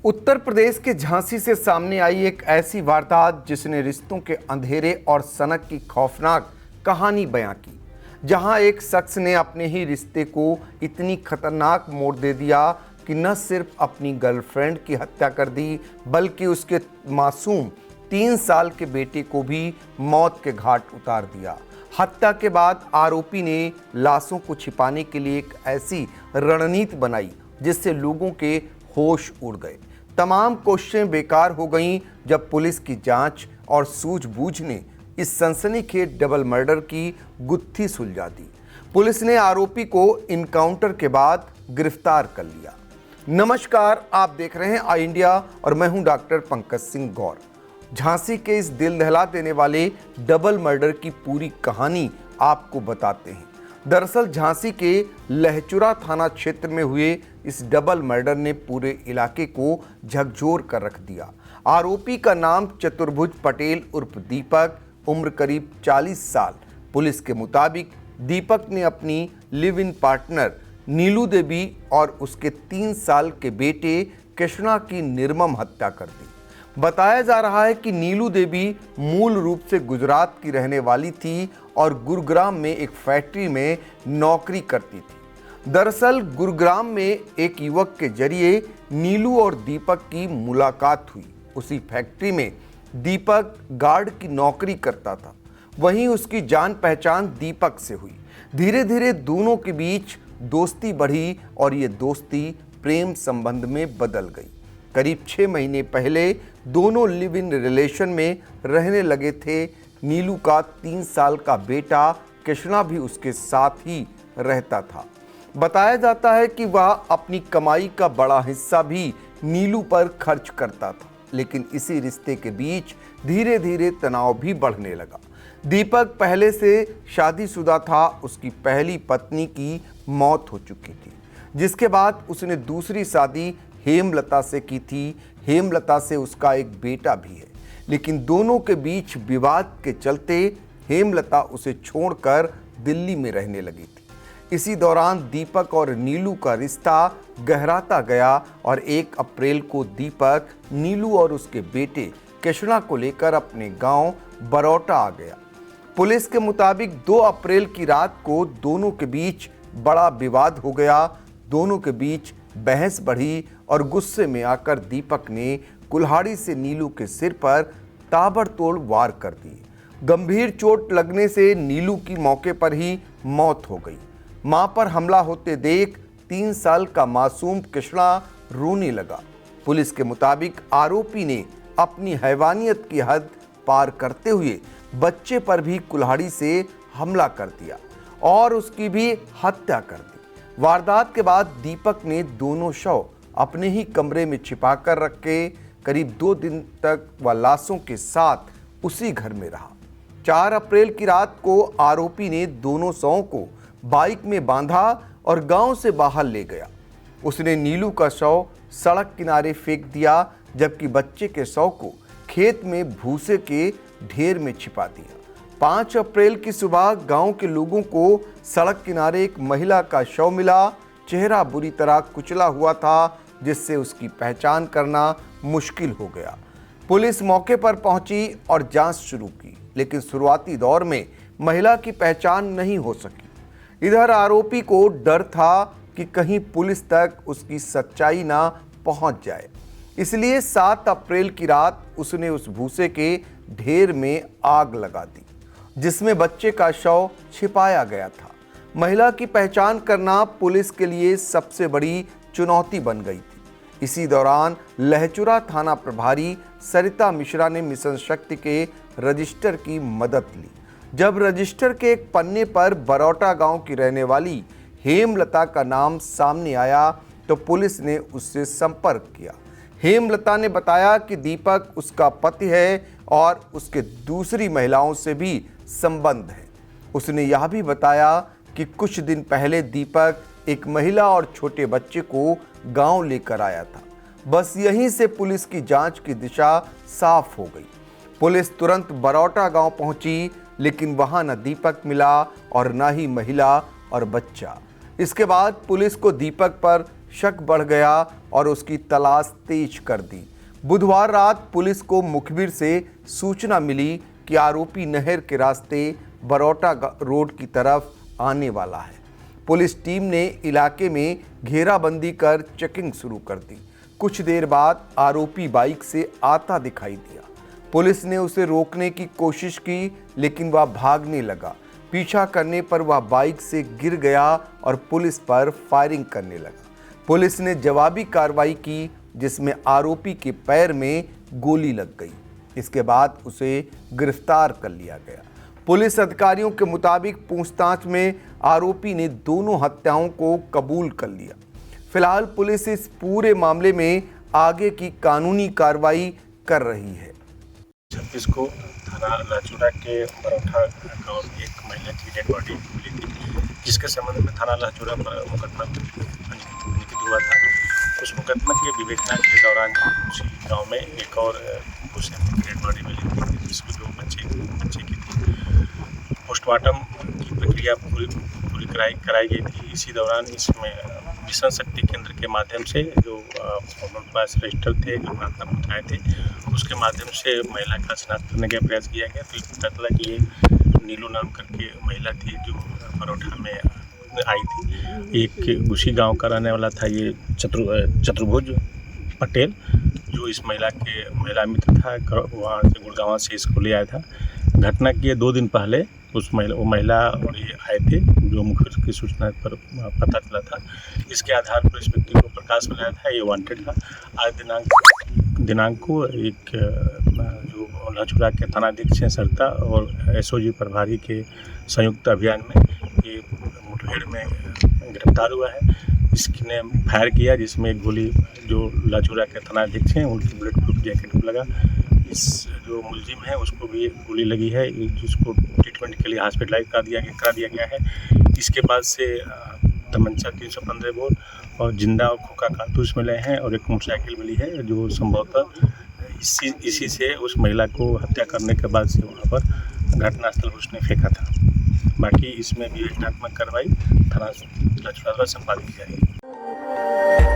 उत्तर प्रदेश के झांसी से सामने आई एक ऐसी वारदात जिसने रिश्तों के अंधेरे और सनक की खौफनाक कहानी बयां की, जहां एक शख्स ने अपने ही रिश्ते को इतनी खतरनाक मोड़ दे दिया कि न सिर्फ अपनी गर्लफ्रेंड की हत्या कर दी बल्कि उसके मासूम 3 साल के बेटे को भी मौत के घाट उतार दिया। हत्या के बाद आरोपी ने लाशों को छिपाने के लिए एक ऐसी रणनीति बनाई जिससे लोगों के होश उड़ गए। तमाम कोशिशें बेकार हो गईं जब पुलिस की जांच और सूझबूझ ने इस सनसनीखेज डबल मर्डर की गुत्थी सुलझा दी। पुलिस ने आरोपी को इनकाउंटर के बाद गिरफ्तार कर लिया। नमस्कार, आप देख रहे हैं आई इंडिया और मैं हूं डॉक्टर पंकज सिंह गौर। झांसी के इस दिल दहला देने वाले डबल मर्डर की पूरी कहानी आपको बताते हैं। दरअसल झांसी के लहचुरा थाना क्षेत्र में हुए इस डबल मर्डर ने पूरे इलाके को झकझोर कर रख दिया। आरोपी का नाम चतुर्भुज पटेल उर्फ दीपक, उम्र करीब 40 साल। पुलिस के मुताबिक दीपक ने अपनी लिव इन पार्टनर नीलू देवी और उसके 3 साल के बेटे कृष्णा की निर्मम हत्या कर दी। बताया जा रहा है कि नीलू देवी मूल रूप से गुजरात की रहने वाली थी और गुरुग्राम में एक फैक्ट्री में नौकरी करती थी। दरअसल गुरुग्राम में एक युवक के जरिए नीलू और दीपक की मुलाकात हुई। उसी फैक्ट्री में दीपक गार्ड की नौकरी करता था। वहीं उसकी जान पहचान दीपक से हुई। धीरे धीरे दोनों के बीच दोस्ती बढ़ी और ये दोस्ती प्रेम संबंध में बदल गई। करीब 6 महीने पहले दोनों लिव इन रिलेशन में रहने लगे थे। नीलू का 3 साल का बेटा कृष्णा भी उसके साथ ही रहता था। बताया जाता है कि वह अपनी कमाई का बड़ा हिस्सा भी नीलू पर खर्च करता था, लेकिन इसी रिश्ते के बीच धीरे धीरे तनाव भी बढ़ने लगा। दीपक पहले से शादीशुदा था। उसकी पहली पत्नी की मौत हो चुकी थी, जिसके बाद उसने दूसरी शादी हेमलता से की थी। हेमलता से उसका एक बेटा भी है, लेकिन दोनों के बीच विवाद के चलते हेमलता उसे छोड़कर दिल्ली में रहने लगी थी। इसी दौरान दीपक और नीलू का रिश्ता गहराता गया और 1 अप्रैल को दीपक नीलू और उसके बेटे कृष्णा को लेकर अपने गांव बरौटा आ गया। पुलिस के मुताबिक 2 अप्रैल की रात को दोनों के बीच बड़ा विवाद हो गया। दोनों के बीच बहस बढ़ी और गुस्से में आकर दीपक ने कुल्हाड़ी से नीलू के सिर पर ताबड़तोड़ वार कर दिए। गंभीर चोट लगने से नीलू की मौके पर ही मौत हो गई। मां पर हमला होते देख 3 साल का मासूम कृष्णा रोने लगा। पुलिस के मुताबिक आरोपी ने अपनी हैवानियत की हद पार करते हुए बच्चे पर भी कुल्हाड़ी से हमला कर दिया और उसकी भी हत्या कर दी। वारदात के बाद दीपक ने दोनों शव अपने ही कमरे में छिपाकर रखे। करीब 2 दिन तक वह लाशों के साथ उसी घर में रहा। 4 अप्रैल की रात को आरोपी ने दोनों शवों को बाइक में बांधा और गांव से बाहर ले गया। उसने नीलू का शव सड़क किनारे फेंक दिया, जबकि बच्चे के शव को खेत में भूसे के ढेर में छिपा दिया। 5 अप्रैल की सुबह गांव के लोगों को सड़क किनारे एक महिला का शव मिला। चेहरा बुरी तरह कुचला हुआ था, जिससे उसकी पहचान करना मुश्किल हो गया। पुलिस मौके पर पहुंची और जांच शुरू की, लेकिन शुरुआती दौर में महिला की पहचान नहीं हो सकी। इधर आरोपी को डर था कि कहीं पुलिस तक उसकी सच्चाई ना पहुंच जाए, इसलिए 7 अप्रैल की रात उसने उस भूसे के ढेर में आग लगा दी, जिसमें बच्चे का शव छिपाया गया था। महिला की पहचान करना पुलिस के लिए सबसे बड़ी चुनौती बन गई थी। इसी दौरान लहचुरा थाना प्रभारी सरिता मिश्रा ने मिशन शक्ति के रजिस्टर की मदद ली। जब रजिस्टर के एक पन्ने पर बरौटा गांव की रहने वाली हेमलता का नाम सामने आया तो पुलिस ने उससे संपर्क किया। हेमलता ने बताया कि दीपक उसका पति है और उसके दूसरी महिलाओं से भी संबंध है। उसने यह भी बताया कि कुछ दिन पहले दीपक एक महिला और छोटे बच्चे को गांव लेकर आया था। बस यहीं से पुलिस की जांच की दिशा साफ हो गई। पुलिस तुरंत बरौटा गांव पहुंची, लेकिन वहां न दीपक मिला और न ही महिला और बच्चा। इसके बाद पुलिस को दीपक पर शक बढ़ गया और उसकी तलाश तेज कर दी। बुधवार रात पुलिस को मुखबिर से सूचना मिली कि आरोपी नहर के रास्ते बरौटा रोड की तरफ आने वाला है। पुलिस टीम ने इलाके में घेराबंदी कर चेकिंग शुरू कर दी। कुछ देर बाद आरोपी बाइक से आता दिखाई दिया। पुलिस ने उसे रोकने की कोशिश की, लेकिन वह भागने लगा। पीछा करने पर वह बाइक से गिर गया और पुलिस पर फायरिंग करने लगा। पुलिस ने जवाबी कार्रवाई की, जिसमें आरोपी के पैर में गोली लग गई। इसके बाद उसे गिरफ्तार कर लिया गया। पुलिस अधिकारियों के मुताबिक पूछताछ में आरोपी ने दोनों हत्याओं को कबूल कर लिया। फिलहाल पुलिस इस पूरे मामले में आगे की कानूनी कार्रवाई कर रही है। 26 को थाना लाचुड़ा के बरौठा गांव में एक महिला की डेड बॉडी मिली थी, जिसके संबंध में थाना लाचुड़ा पर मुकदमा पंजीकृत हुआ था। उस मुकदमा की विवेचना के दौरान उसी गांव में एक और डेड बॉडी मिली थी, जिसमें 2 बच्चे की थी। पोस्टमार्टम की प्रक्रिया पूरी कराई गई थी। इसी दौरान इसमें मिशन शक्ति केंद्र के माध्यम से जो हमारे पास रजिस्टर थे, जो प्रार्थना पत्र थे, उसके माध्यम से महिला का शिनाख्त करने का प्रयास किया गया। तो पता चला कि एक नीलू नाम करके महिला थी, जो बरौठा में आई थी। एक गुशी गांव का रहने वाला था ये चतुर्भुज पटेल, जो इस महिला मित्र था। वहाँ से गुड़गांव से इसको ले आया था। घटना के 2 दिन पहले वो महिला और ये आए थे, जो मुखबिर की सूचना पर पता चला था। इसके आधार पर इस व्यक्ति को प्रकाश में लाया था। ये वांटेड था। आज दिनांक को एक जो लाचुड़ा के थानाध्यक्ष हैं सरता और एसओजी प्रभारी के संयुक्त अभियान में ये मुठभेड़ में गिरफ्तार हुआ है। इसने फायर किया, जिसमें एक गोली जो लाचुड़ा के थानाध्यक्ष हैं उनकी बुलेट प्रूफ जैकेट को लगा। इस जो मुलजिम है उसको भी गोली लगी है, जिसको ट्रीटमेंट के लिए हॉस्पिटलाइज करा दिया गया है। इसके बाद से तमंचा 315 बोर और जिंदा और खोखा कारतूस मिले हैं और एक मोटरसाइकिल मिली है, जो संभवतः इसी से उस महिला को हत्या करने के बाद से वहाँ पर घटनास्थल पर उसने फेंका था। बाकी इसमें भी विवेचनात्मक कार्रवाई थाना लाचुड़ा संपादित की जाएगी।